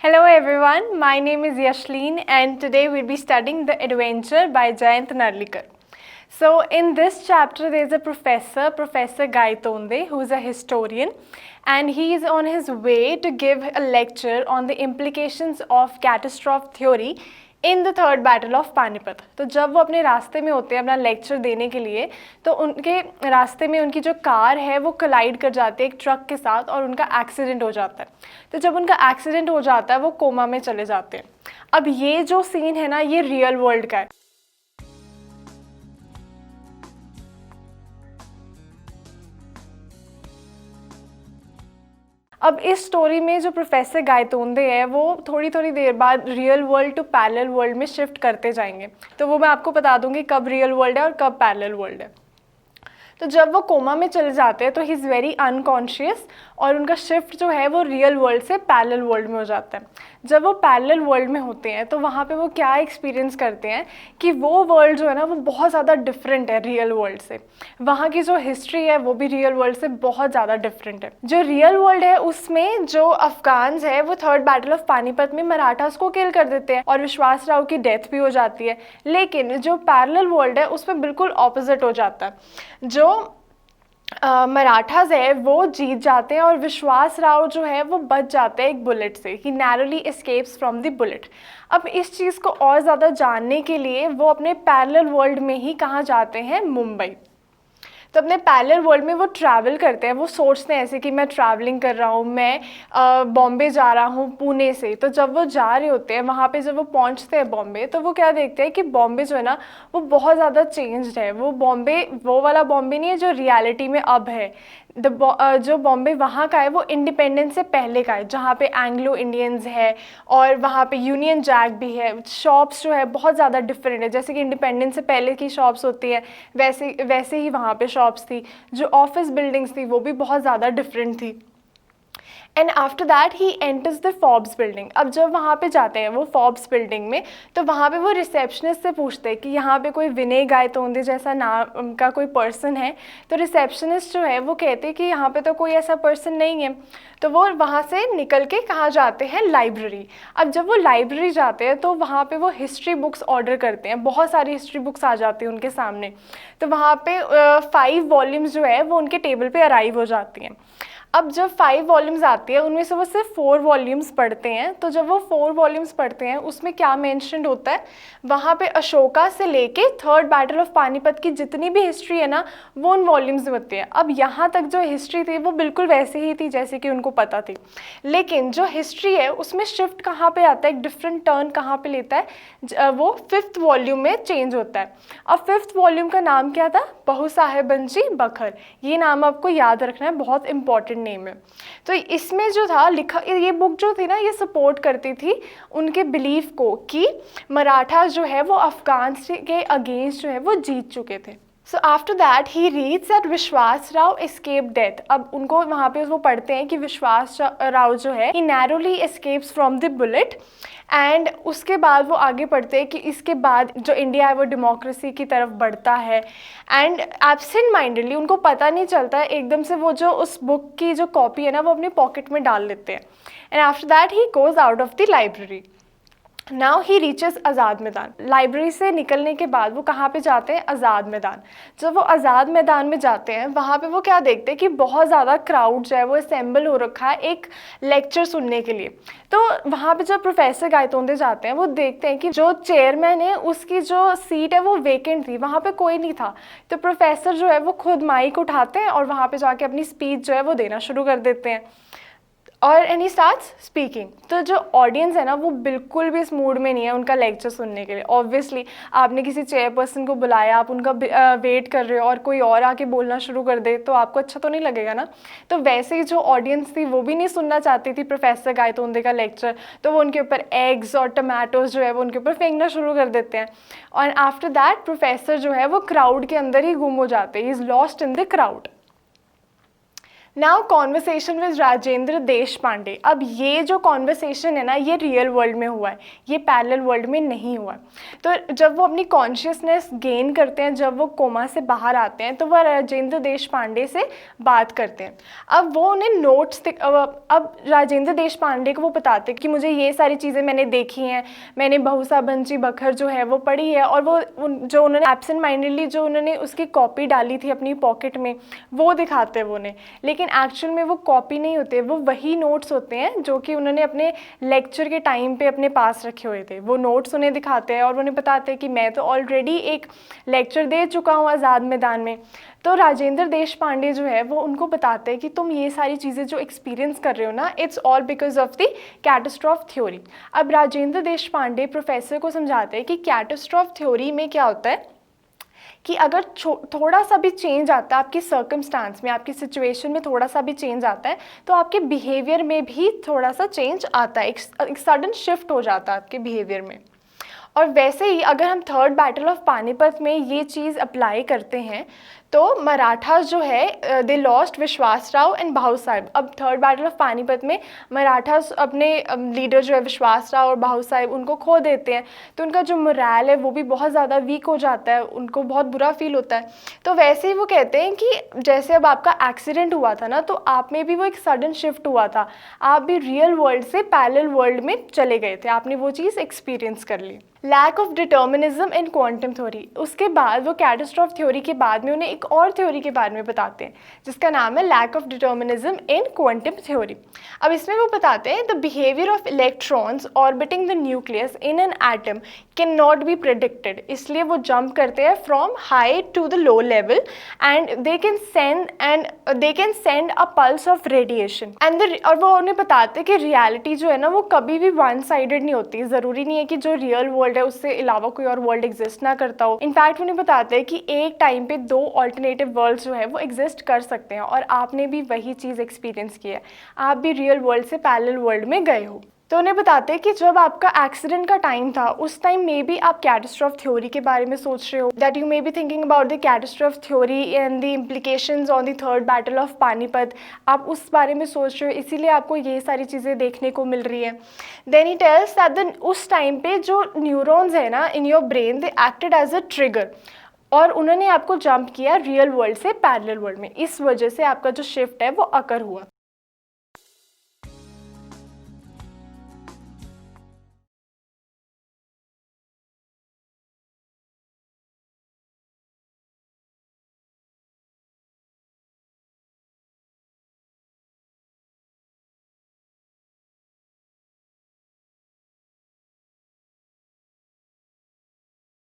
Hello everyone, my name is Yashleen and today we'll be studying The Adventure by Jayant Narlikar. So in this chapter there is a professor, Professor Gaitonde, who is a historian, and he is on his way to give a lecture on the implications of catastrophe theory in the third battle of Panipat. तो जब वो अपने रास्ते में होते हैं अपना lecture देने के लिए, तो उनके रास्ते में उनकी जो कार है वो कोलाइड कर जाती है एक ट्रक के साथ और उनका एक्सीडेंट हो जाता है। तो जब उनका एक्सीडेंट हो जाता है वो कोमा में चले जाते हैं। अब ये जो सीन है ना, ये रियल वर्ल्ड का है। अब इस स्टोरी में जो प्रोफेसर गायतोंदे है वो थोड़ी थोड़ी देर बाद real world to parallel world में शिफ्ट करते जाएंगे। तो वो मैं आपको बता दूंगी कब रियल वर्ल्ड है और कब पैरेलल वर्ल्ड है। तो जब वो कोमा में चले जाते हैं तो ही इज़ वेरी अनकॉन्शियस और उनका शिफ्ट जो है वो रियल वर्ल्ड से पैरेलल वर्ल्ड में हो जाता है। जब वो पैरेलल वर्ल्ड में होते हैं तो वहाँ पे वो क्या एक्सपीरियंस करते हैं कि वो वर्ल्ड जो है ना वो बहुत ज़्यादा डिफरेंट है रियल वर्ल्ड से। वहाँ की जो हिस्ट्री है वो भी रियल वर्ल्ड से बहुत ज़्यादा डिफरेंट है। जो रियल वर्ल्ड है उसमें जो अफगान्स है वो थर्ड बैटल ऑफ पानीपत में मराठास को किल कर देते हैं और विश्वास राव की डेथ भी हो जाती है। लेकिन जो पैरेलल वर्ल्ड है उसमें बिल्कुल ऑपोजिट हो जाता है। जो मराठास है वो जीत जाते हैं और विश्वास राव जो है वो बच जाते हैं एक बुलेट से। He narrowly escapes from the bullet. अब इस चीज़ को और ज़्यादा जानने के लिए वो अपने पैरेलल वर्ल्ड में ही कहाँ जाते हैं, मुंबई। तो अपने पैरेलल वर्ल्ड में वो ट्रैवल करते हैं। वो सोचते हैं ऐसे कि मैं ट्रैवलिंग कर रहा हूँ, मैं बॉम्बे जा रहा हूँ पुणे से। तो जब वो जा रहे होते हैं वहाँ पे, जब वो पहुँचते हैं बॉम्बे, तो वो क्या देखते हैं कि बॉम्बे जो है ना वो बहुत ज़्यादा चेंज्ड है। वो बॉम्बे वो वाला बॉम्बे नहीं है जो रियलिटी में अब है। जो बॉम्बे वहाँ का है वो इंडिपेंडेंस से पहले का है, जहाँ पे एंग्लो इंडियंस है और वहाँ पे यूनियन जैक भी है। शॉप्स जो है बहुत ज़्यादा डिफरेंट है। जैसे कि इंडिपेंडेंस से पहले की शॉप्स होती है वैसे ही वहाँ पे शॉप्स थी। जो ऑफिस बिल्डिंग्स थी वो भी बहुत ज़्यादा डिफरेंट थी। And after that he enters the Forbes building. अब जब वहाँ पे जाते हैं वो फॉर्ब्स बिल्डिंग में, तो वहाँ पे वो रिसेप्शनिस्ट से पूछते हैं कि यहाँ पे कोई विनय गायतोंदे जैसा नाम का कोई पर्सन है। तो रिसेप्शनिस्ट जो है वो कहते हैं कि यहाँ पे तो कोई ऐसा पर्सन नहीं है। तो वो वहाँ से निकल के कहाँ जाते हैं, लाइब्रेरी। अब जब वो लाइब्रेरी जाते हैं तो वहाँ पे वो हिस्ट्री बुक्स ऑर्डर करते हैं। बहुत सारी हिस्ट्री बुक्स आ जाती हैं उनके सामने। तो वहाँ पे 5 वॉल्यूम्स जो है वो उनके टेबल पे अराइव हो जाती हैं। अब जब 5 वॉल्यूम्स आती है उनमें से वो सिर्फ 4 वॉल्यूम्स पढ़ते हैं। तो जब वो 4 वॉल्यूम्स पढ़ते हैं उसमें क्या मेंशन्ड होता है, वहाँ पे अशोका से लेके थर्ड बैटल ऑफ पानीपत की जितनी भी हिस्ट्री है ना वो उन वॉल्यूम्स में होती है। अब यहाँ तक जो हिस्ट्री थी वो बिल्कुल वैसे ही थी जैसे कि उनको पता थी, लेकिन जो हिस्ट्री है उसमें शिफ्ट कहाँ पे आता है, एक डिफरेंट टर्न कहाँ पे लेता है, वो 5th वॉल्यूम में चेंज होता है। अब 5th वॉल्यूम का नाम क्या था, बहू साहेबंजी बखर। ये नाम आपको याद रखना है, बहुत इंपॉर्टेंट नेम है। तो इसमें जो था लिखा, ये बुक जो थी ना ये सपोर्ट करती थी उनके बिलीफ को कि मराठा जो है वो अफगान के अगेंस्ट जो है वो जीत चुके थे। So after that he reads that विश्वास राव एस्केप डेथ। अब उनको वहाँ पे वो पढ़ते हैं कि विश्वास राव जो है he narrowly escapes from the bullet. And उसके बाद वो आगे पढ़ते हैं कि इसके बाद जो इंडिया है वो डेमोक्रेसी की तरफ बढ़ता है। एंड एब्सेंट माइंडेडली, उनको पता नहीं चलता है, एकदम से वो जो उस बुक की जो कॉपी है ना वो अपने पॉकेट में डाल लेते हैं। And after that he goes out of the library. Now he reaches Azad Maidan. Library से निकलने के बाद वो कहाँ पे जाते हैं, आज़ाद मैदान। जब वो आज़ाद मैदान में जाते हैं वहाँ पे वो क्या देखते हैं कि बहुत ज़्यादा क्राउड जो है वो असेंबल हो रखा है एक लेक्चर सुनने के लिए। तो वहाँ पे जब प्रोफेसर गायतोंदे जाते हैं वो देखते हैं कि जो चेयरमैन है उसकी जो सीट है वो वेकेंट थी, वहाँ पे कोई नहीं था। तो प्रोफेसर जो है वो खुद माइक उठाते हैं और वहाँ पे जाके अपनी स्पीच जो है वो देना शुरू कर देते हैं और एनी स्टार्ट्स स्पीकिंग। तो जो ऑडियंस है ना वो बिल्कुल भी इस मूड में नहीं है उनका लेक्चर सुनने के लिए। ऑब्वियसली आपने किसी चेयरपर्सन को बुलाया, आप उनका वेट कर रहे हो और कोई और आके बोलना शुरू कर दे तो आपको अच्छा तो नहीं लगेगा ना। तो वैसे ही जो ऑडियंस थी वो भी नहीं सुनना चाहती थी प्रोफेसर गायतोंदे का लेक्चर। तो वो उनके ऊपर एग्स और टमाटोज जो है वो उनके ऊपर फेंकना शुरू कर देते हैं। और आफ्टर दैट प्रोफेसर जो है वो क्राउड के अंदर ही गुम हो जाते हैं, he is lost in the crowd. Now conversation with Rajendra देश पांडे। अब ये जो कॉन्वर्सेशन है ना, ये रियल वर्ल्ड में हुआ है, ये पैरेलल वर्ल्ड में नहीं हुआ है। तो जब वो अपनी कॉन्शियसनेस गेन करते हैं, जब वो कोमा से बाहर आते हैं, तो वह राजेंद्र देश पांडे से बात करते हैं। अब वो उन्हें नोट्स अब राजेंद्र देश पांडे को वो बताते हैं कि मुझे ये सारी चीज़ें मैंने देखी हैं, मैंने बहुसा बंची बखर जो है वो पढ़ी है, और वो जो उन्होंने एब्सेंट माइंडेडली जो उन्होंने उसकी कॉपी डाली थी अपनी पॉकेट में, वो दिखाते हैं वो उन्हें। लेकिन एक्चुअल में वो कॉपी नहीं होते, वो वही नोट्स होते हैं जो कि उन्होंने अपने लेक्चर के टाइम पे अपने पास रखे हुए थे। वो नोट्स उन्हें दिखाते हैं और उन्हें बताते हैं कि मैं तो ऑलरेडी एक लेक्चर दे चुका हूँ आज़ाद मैदान में। तो राजेंद्र देश पांडे जो है वो उनको बताते हैं कि तुम ये सारी चीज़ें जो एक्सपीरियंस कर रहे हो ना, it's all because of the catastrophe theory. अब राजेंद्र देश पांडे प्रोफेसर को समझाते हैं कि कैटास्ट्रॉफ थ्योरी में क्या होता है कि अगर थोड़ा सा भी चेंज आता है आपकी सर्कमस्टांस में, आपकी सिचुएशन में थोड़ा सा भी चेंज आता है, तो आपके बिहेवियर में भी थोड़ा सा चेंज आता है, एक सडन शिफ्ट हो जाता है आपके बिहेवियर में। और वैसे ही अगर हम थर्ड बैटल ऑफ पानीपत में ये चीज़ अप्लाई करते हैं, तो मराठास जो है दे लॉस्ट विश्वास राव एंड भाऊ साहिब। अब थर्ड बैटल ऑफ पानीपत में मराठास अपने लीडर जो है विश्वास राव और भाऊ साहिब उनको खो देते हैं, तो उनका जो मोरल है वो भी बहुत ज़्यादा वीक हो जाता है, उनको बहुत बुरा फील होता है। तो वैसे ही वो कहते हैं कि जैसे अब आपका एक्सीडेंट हुआ था ना, तो आप में भी वो एक सडन शिफ्ट हुआ था, आप भी रियल वर्ल्ड से पैरेलल वर्ल्ड में चले गए थे, आपने वो चीज़ एक्सपीरियंस कर ली। Lack of determinism in quantum theory. उसके बाद वो कैटास्ट्रॉफ थ्योरी के बाद में उन्हें एक और थ्योरी के बारे में बताते हैं जिसका नाम है lack of determinism in quantum theory. अब इसमें वो बताते हैं the behaviour of electrons orbiting the nucleus in an atom can not be predicted. इसलिए वो जंप करते हैं from high to the low level and they can send a pulse of radiation and और वो उन्हें बताते हैं कि रियलिटी जो है ना वो कभी भी वन साइडेड नहीं होती। ज़रूरी नहीं है कि जो रियल वर्ल्ड है उससे अलावा कोई और वर्ल्ड एग्जिस्ट ना करता हो। इनफैक्ट उन्हें बताते हैं कि एक टाइम पे दो ऑल्टरनेटिव वर्ल्ड जो है वो एग्जिस्ट कर सकते हैं, और आपने भी वही चीज़ एक्सपीरियंस की है, आप भी रियल वर्ल्ड से पैरेलल वर्ल्ड में गए हो। तो उन्हें बताते हैं कि जब आपका एक्सीडेंट का टाइम था उस टाइम मे बी आप कैटास्ट्रॉफ थ्योरी के बारे में सोच रहे हो, that you may be thinking about the catastrophe theory and the implications on the third battle of Panipat. आप उस बारे में सोच रहे हो, इसीलिए आपको ये सारी चीज़ें देखने को मिल रही है। देन ही टेल्स दैट उस टाइम पे जो न्यूरॉन्स है ना in your brain, they acted as a trigger, और उन्होंने आपको जंप किया रियल वर्ल्ड से पैरेलल वर्ल्ड में, इस वजह से आपका जो शिफ्ट है वो अकर हुआ।